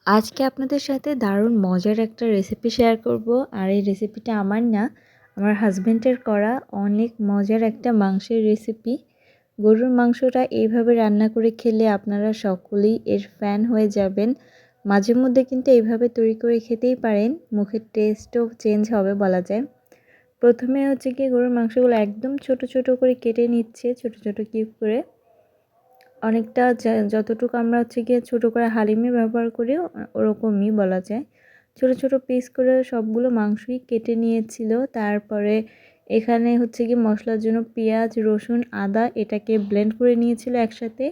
আজকে আপনাদের সাথে দারুণ মজার একটা রেসিপি শেয়ার করব। আর এই রেসিপিটা আমার না, আমার হাজব্যান্ডের করা অনেক মজার একটা মাংসের রেসিপি। গরুর মাংসটা এইভাবে রান্না করে খেলে আপনারা সকলেই এর ফ্যান হয়ে যাবেন। মাঝে মধ্যে কিন্তু এইভাবে তৈরি করে খেতেই পারেন, মুখের টেস্টও চেঞ্জ হবে বলা যায়। প্রথমে হচ্ছে কি গরুর মাংসগুলো একদম ছোট ছোট করে কেটে নিচ্ছে, ছোট ছোট কিউব করে। অনেকটা যতটুকু আমরা হচ্ছে গিয়ে ছোটো করে হালিমে ব্যবহার করি ওরকমই বলা যায়। ছোট ছোট পিস করে সবগুলো মাংসই কেটে নিয়েছিল। তারপরে এখানে হচ্ছে গিয়ে মশলার জন্য পেঁয়াজ, রসুন, আদা এটাকে ব্লেন্ড করে নিয়েছিল একসাথে।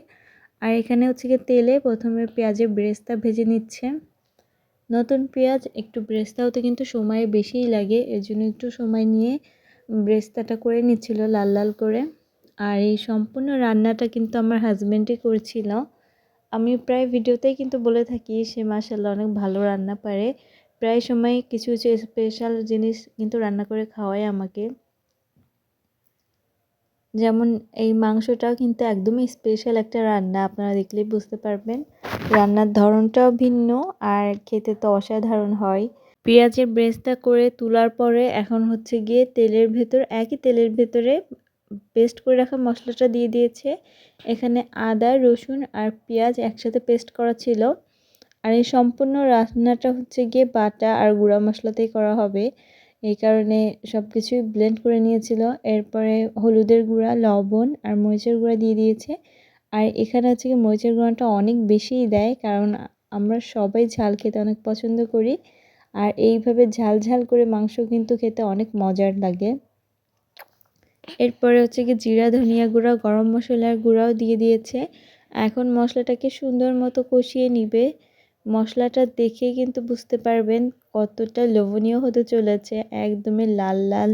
আর এখানে হচ্ছে গিয়ে তেলে প্রথমে পেঁয়াজের বেরেস্তা ভেজে নিচ্ছে। নতুন পেঁয়াজ একটু বেরেস্তা হতে কিন্তু সময় বেশিই লাগে, এর জন্য একটু সময় নিয়ে বেরেস্তাটা করে নিচ্ছিল লাল লাল করে। আর এই সম্পূর্ণ রান্নাটা কিন্তু আমার হাজব্যান্ডই করেছিল। আমি প্রায় ভিডিওতেই কিন্তু বলে থাকি সে মাশাআল্লাহ অনেক ভালো রান্না পারে। প্রায় সময় কিছু কিছু স্পেশাল জিনিস কিন্তু রান্না করে খাওয়ায় আমাকে। যেমন এই মাংসটাও কিন্তু একদমই স্পেশাল একটা রান্না, আপনারা দেখলেই বুঝতে পারবেন। রান্নার ধরনটাও ভিন্ন আর খেতে তো অসাধারণ হয়। পেঁয়াজের ব্রেস্তা করে তোলার পরে এখন হচ্ছে গিয়ে একই তেলের ভেতরে পেস্ট করে রাখা মশলাটা দিয়ে দিয়েছে। এখানে আদা, রসুন আর পেঁয়াজ একসাথে পেস্ট করা ছিল। আর এই সম্পূর্ণ রান্নাটা হচ্ছে গিয়ে বাটা আর গুঁড়া মশলাতেই করা হবে, এই কারণে সব কিছুই ব্লেন্ড করে নিয়েছিল। এরপরে হলুদের গুঁড়া, লবণ আর মরিচের গুঁড়া দিয়ে দিয়েছে। আর এখানে হচ্ছে গিয়ে মরিচের গুঁড়াটা অনেক বেশিই দেয়, কারণ আমরা সবাই ঝাল খেতে অনেক পছন্দ করি। আর এইভাবে ঝাল ঝাল করে মাংস কিন্তু খেতে অনেক মজার লাগে। এরপরে হচ্ছে কি জিরা, ধনিয়া গুঁড়া, গরম মশলার গুঁড়াও দিয়ে দিয়েছে। এখন মশলাটাকে সুন্দর মতো কষিয়ে নিবে। মশলাটা দেখে কিন্তু বুঝতে পারবেন কতটা লোভনীয় হতে চলেছে। একদমই লাল লাল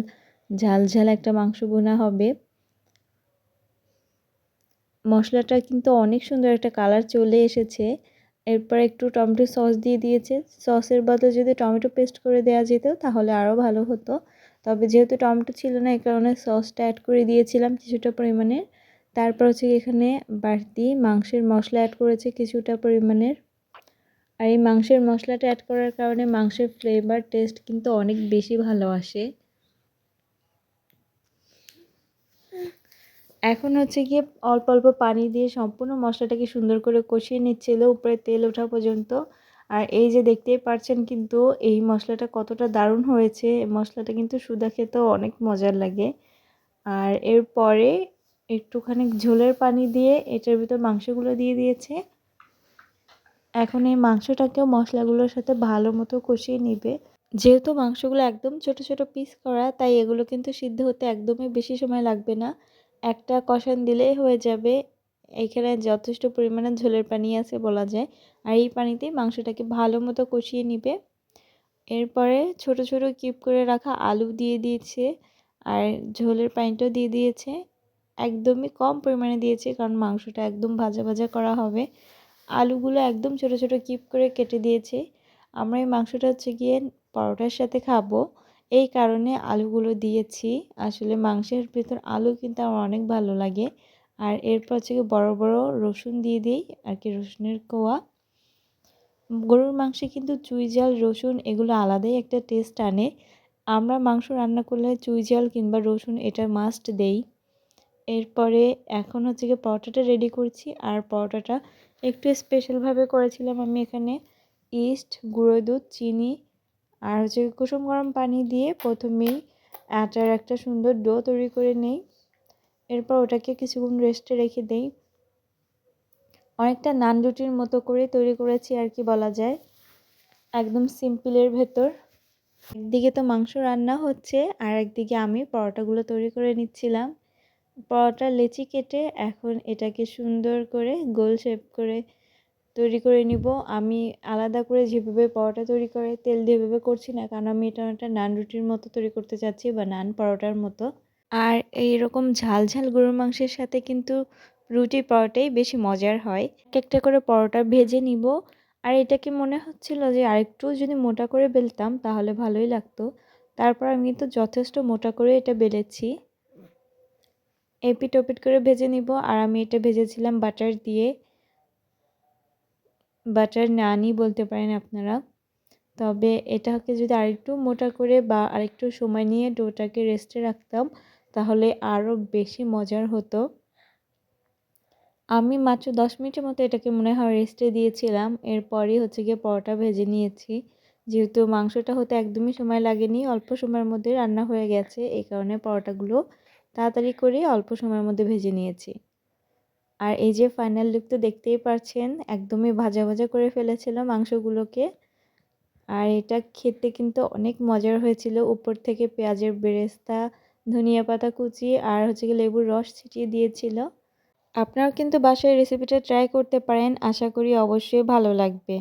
ঝাল ঝাল একটা মাংস বোনা হবে। মশলাটা কিন্তু অনেক সুন্দর একটা কালার চলে এসেছে। এরপর একটু টমেটো সস দিয়ে দিয়েছে। সসের বদলে যদি টমেটো পেস্ট করে দেওয়া যেত তাহলে আরও ভালো হতো, তবে যেহেতু টমেটো ছিল না এই কারণে সসটা অ্যাড করে দিয়েছিলাম কিছুটা পরিমাণে। তারপর হচ্ছে এখানে বাড়তি মাংসের মশলা অ্যাড করেছে কিছুটা পরিমাণের। আর এই মাংসের মশলাটা অ্যাড করার কারণে মাংসের ফ্লেভার টেস্ট কিন্তু অনেক বেশি ভালো আসে। এখন হচ্ছে গিয়ে অল্প অল্প পানি দিয়ে সম্পূর্ণ মশলাটাকে সুন্দর করে কষিয়ে নিচ্ছিল উপরে তেল ওঠা পর্যন্ত। আর এই যে দেখতেই পাচ্ছেন কিন্তু এই মশলাটা কতটা দারুণ হয়েছে। মশলাটা কিন্তু সুদা খেতেও অনেক মজার লাগে। আর এরপরে একটুখানি ঝোলের পানি দিয়ে এটার ভিতর মাংসগুলো দিয়ে দিয়েছে। এখন এই মাংসটাকেও মশলাগুলোর সাথে ভালো মতো কষিয়ে নিবে। যেহেতু মাংসগুলো একদম ছোট ছোট পিস করা, তাই এগুলো কিন্তু সিদ্ধ হতে একদমই বেশি সময় লাগবে না, একটা কষান দিলেই হয়ে যাবে। এইখানে যথেষ্ট পরিমাণে ঝোলের পানি আছে বলা যায়। আর এই পানিতেই মাংসটাকে ভালো মতো কষিয়ে নিবে। এরপরে ছোট ছোট কিউব করে রাখা আলু দিয়ে দিয়েছে আর ঝোলের পানিটাও দিয়ে দিয়েছে। একদমই কম পরিমাণে দিয়েছে কারণ মাংসটা একদম ভাজা ভাজা করা হবে। আলুগুলো একদম ছোট ছোট কিউব করে কেটে দিয়েছে। আমরা এই মাংসটা হচ্ছে গিয়ে পরোটার সাথে খাবো, এই কারণে আলুগুলো দিয়েছি। আসলে মাংসের ভিতর আলু কিন্তু আমার অনেক ভালো লাগে। আর এরপর হচ্ছে গিয়ে বড় বড় রসুন দিয়ে দিই আর কি, রসুনের কোয়া। গরুর মাংসে কিন্তু চুই ঝাল, রসুন এগুলো আলাদাই একটা টেস্ট আনে। আমরা মাংস রান্না করলে চুই ঝাল কিংবা রসুন এটা মাস্ট দেই। এরপরে এখন হচ্ছে গিয়ে পরোটাটা রেডি করছি। আর পরোটাটা একটু স্পেশালভাবে করেছিলাম আমি। এখানে ইস্ট, গুঁড়ো দুধ, চিনি আর হচ্ছে কুসুম গরম পানি দিয়ে প্রথমেই আটার একটা সুন্দর ডো তৈরি করে নেই। এরপর ওটাকে কিছুক্ষণ রেস্টে রেখে দেই। অনেকটা নান রুটির মতো করে তৈরি করেছি আর কি বলা যায়, একদম সিম্পলের ভেতর। একদিকে তো মাংস রান্না হচ্ছে আর একদিকে আমি পরোটাগুলো তৈরি করে নিচ্ছিলাম। পরোটার লেচি কেটে এখন এটাকে সুন্দর করে গোল শেপ করে তৈরি করে নিব। আমি আলাদা করে যেভাবে পরোটা তৈরি করে তেল দিয়ে ভেবে করছি না, কারণ আমি এটা একটা নান রুটির মতো তৈরি করতে চাচ্ছি বা নান পরোটার মতো। আর এইরকম ঝাল ঝাল গরুর মাংসের সাথে কিন্তু রুটি পরোটাই বেশি মজার হয়। একটা করে পরোটা ভেজে নিব। আর এটাকে মনে হচ্ছিল যে আরেকটু যদি মোটা করে বেলতাম তাহলে ভালোই লাগতো। তারপর আমি তো যথেষ্ট মোটা করে এটা বেলেছি। এপিট ওপিট করে ভেজে নিব। আর আমি এটা ভেজেছিলাম বাটার দিয়ে। বাটার নানই বলতে পারেন আপনারা। তবে এটাকে যদি আরেকটু মোটা করে বা আরেকটু সময় নিয়ে ডোটাকে রেস্টে রাখতাম তাহলে আরও বেশি মজার হতো। আমি মাত্র 10 মিনিটের মতো এটাকে মনে হয় রেস্টে দিয়েছিলাম। এরপরই হচ্ছে গিয়ে পরোটা ভেজে নিয়েছি। যেহেতু মাংসটা হতে একদমই সময় লাগেনি, অল্প সময়ের মধ্যে রান্না হয়ে গেছে, এই কারণে পরোটাগুলো তাড়াতাড়ি করে অল্প সময়ের মধ্যে ভেজে নিয়েছি। আর এই যে ফাইনাল লুক তো দেখতেই পাচ্ছেন, একদমই ভাজা ভাজা করে ফেলেছিল মাংসগুলোকে। আর এটা খেতে কিন্তু অনেক মজার হয়েছিল। উপর থেকে পেঁয়াজের বেরেস্তা, ধনিয়া পাতা কুচি আর হচ্ছে গিয়ে লেবুর রস ছিটিয়ে দিয়েছিল। আপনারাও কিন্তু বাসায় রেসিপিটা ট্রাই করতে পারেন, আশা করি অবশ্যই ভালো লাগবে।